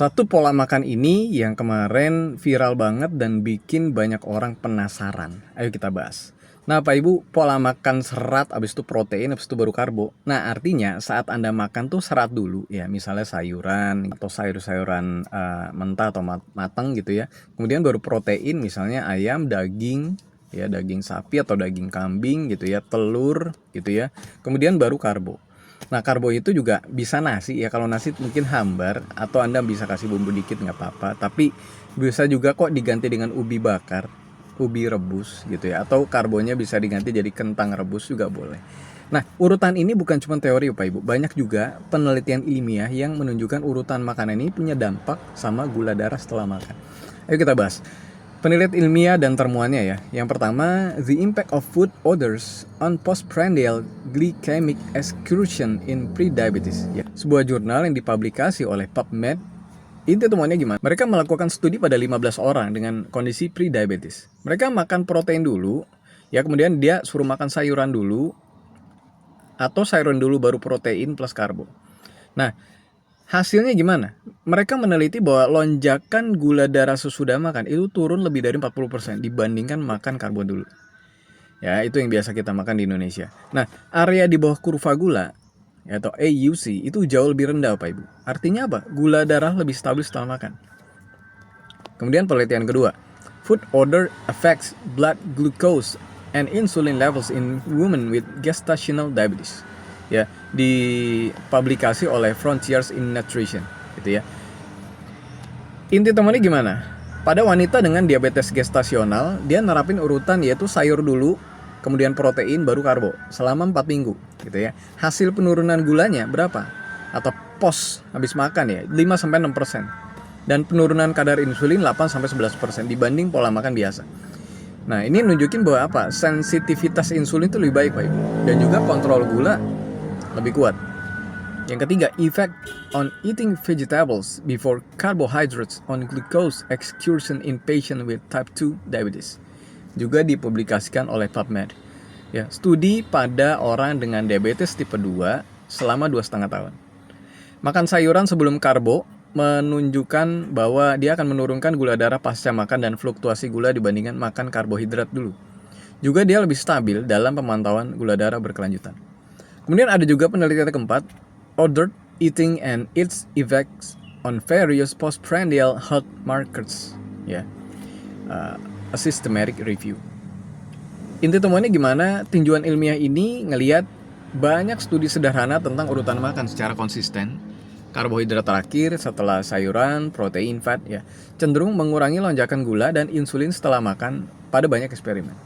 Satu pola makan ini yang kemarin viral banget dan bikin banyak orang penasaran. Ayo kita bahas. Nah, Pak Ibu, pola makan serat, habis itu protein, habis itu baru karbo. Nah, artinya saat Anda makan tuh serat dulu, ya, misalnya sayuran atau sayur-sayuran mentah atau matang gitu ya. Kemudian baru protein, misalnya ayam, daging, ya, daging sapi atau daging kambing gitu ya, telur gitu ya. Kemudian baru karbo. Nah, karbo itu juga bisa nasi ya. Kalau nasi mungkin hambar atau Anda bisa kasih bumbu dikit nggak apa-apa. Tapi bisa juga kok diganti dengan ubi bakar, ubi rebus gitu ya. Atau karbonya bisa diganti jadi kentang rebus juga boleh. Nah, urutan ini bukan cuma teori Pak Ibu. Banyak juga penelitian ilmiah yang menunjukkan urutan makanan ini punya dampak sama gula darah setelah makan. Ayo kita bahas. Penelitian ilmiah dan temuannya ya. Yang pertama, the impact of food odors on postprandial glycemic excursion in prediabetes. Ya, sebuah jurnal yang dipublikasi oleh PubMed. Inti temuannya gimana? Mereka melakukan studi pada 15 orang dengan kondisi prediabetes. Mereka makan protein dulu, ya kemudian dia suruh makan sayuran dulu, atau sayuran dulu baru protein plus karbo. Nah, hasilnya gimana? Mereka meneliti bahwa lonjakan gula darah sesudah makan itu turun lebih dari 40% dibandingkan makan karbo dulu. Ya, itu yang biasa kita makan di Indonesia. Nah, area di bawah kurva gula atau AUC itu jauh lebih rendah, Pak Ibu. Artinya apa? Gula darah lebih stabil setelah makan. Kemudian penelitian kedua, food odor affects blood glucose and insulin levels in women with gestational diabetes. Ya, dipublikasi oleh Frontiers in Nutrition gitu ya. Inti temuannya gimana? Pada wanita dengan diabetes gestasional, dia nerapin urutan yaitu sayur dulu, kemudian protein, baru karbo selama 4 minggu gitu ya. Hasil penurunan gulanya berapa? Atau pos habis makan ya, 5-6%. Dan penurunan kadar insulin 8-11% dibanding pola makan biasa. Nah, ini nunjukin bahwa apa? Sensitivitas insulin itu lebih baik, Pak Ibu. Dan juga kontrol gula lebih kuat. Yang ketiga, effect on eating vegetables before carbohydrates on glucose excursion in patient with type 2 diabetes. Juga dipublikasikan oleh PubMed. Ya, studi pada orang dengan diabetes tipe 2 selama 2,5 tahun. Makan sayuran sebelum karbo menunjukkan bahwa dia akan menurunkan gula darah pasca makan dan fluktuasi gula dibandingkan makan karbohidrat dulu. Juga dia lebih stabil dalam pemantauan gula darah berkelanjutan. Kemudian ada juga penelitian keempat, ordered eating and its effects on various postprandial health markers. Ya, a systematic review. Inti temuannya gimana? Tinjauan ilmiah ini ngelihat banyak studi sederhana tentang urutan makan secara konsisten. Karbohidrat terakhir setelah sayuran, protein, fat ya, cenderung mengurangi lonjakan gula dan insulin setelah makan pada banyak eksperimen.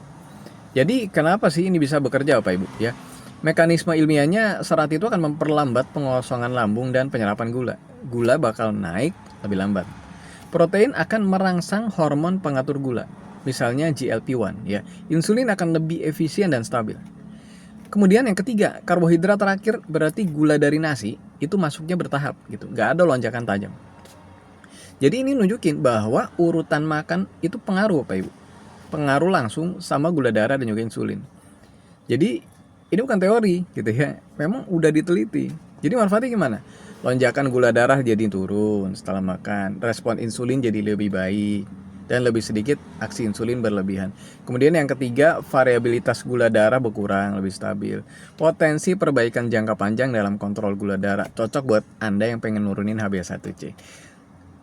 Jadi kenapa sih ini bisa bekerja Bapak Ibu ya? Mekanisme ilmiahnya serat itu akan memperlambat pengosongan lambung dan penyerapan gula. Gula bakal naik lebih lambat. Protein akan merangsang hormon pengatur gula, misalnya GLP-1 ya. Insulin akan lebih efisien dan stabil. Kemudian yang ketiga, karbohidrat terakhir berarti gula dari nasi itu masuknya bertahap gitu, nggak ada lonjakan tajam. Jadi ini nunjukin bahwa urutan makan itu pengaruh Pak Ibu, pengaruh langsung sama gula darah dan juga insulin. Jadi ini bukan teori gitu ya, memang udah diteliti. Jadi manfaatnya gimana? Lonjakan gula darah jadi turun setelah makan, respon insulin jadi lebih baik, dan lebih sedikit aksi insulin berlebihan. Kemudian yang ketiga, variabilitas gula darah berkurang, lebih stabil. Potensi perbaikan jangka panjang dalam kontrol gula darah, cocok buat Anda yang pengen nurunin HbA1c.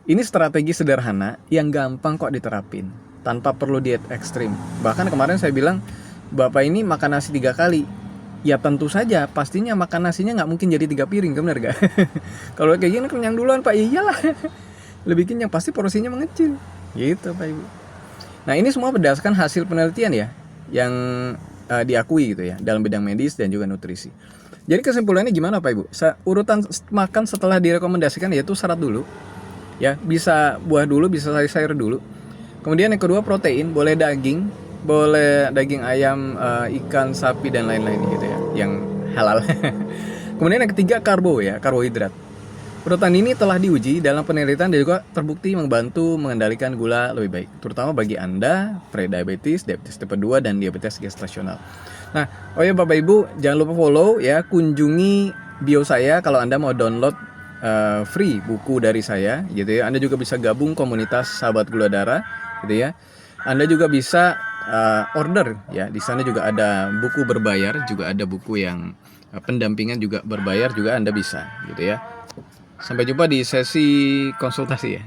Ini strategi sederhana yang gampang kok diterapin, tanpa perlu diet ekstrim. Bahkan kemarin saya bilang, Bapak ini makan nasi 3 kali. Ya tentu saja, pastinya makan nasinya nggak mungkin jadi 3 piring, bener gak? Kalau kayak gini kenyang duluan Pak, iyalah. Lebih kenyang, pasti porsinya mengecil. Gitu Pak Ibu. Nah ini semua berdasarkan hasil penelitian ya, yang diakui gitu ya, dalam bidang medis dan juga nutrisi. Jadi kesimpulannya gimana Pak Ibu? Urutan makan setelah direkomendasikan yaitu serat dulu, ya bisa buah dulu, bisa sayur dulu. Kemudian yang kedua protein, boleh daging, boleh daging ayam, ikan, sapi dan lain-lain gitu ya, yang halal. Kemudian yang ketiga karbo ya, karbohidrat. Urutan ini telah diuji dalam penelitian dan juga terbukti membantu mengendalikan gula lebih baik, terutama bagi Anda prediabetes, diabetes tipe 2 dan diabetes gestasional. Nah, oh ya Bapak Ibu, jangan lupa follow ya, kunjungi bio saya kalau Anda mau download free buku dari saya gitu ya. Anda juga bisa gabung komunitas sahabat gula darah gitu ya. Anda juga bisa order ya. Di sana juga ada buku berbayar, juga ada buku yang pendampingan juga berbayar, juga Anda bisa gitu ya. Sampai jumpa di sesi konsultasi ya.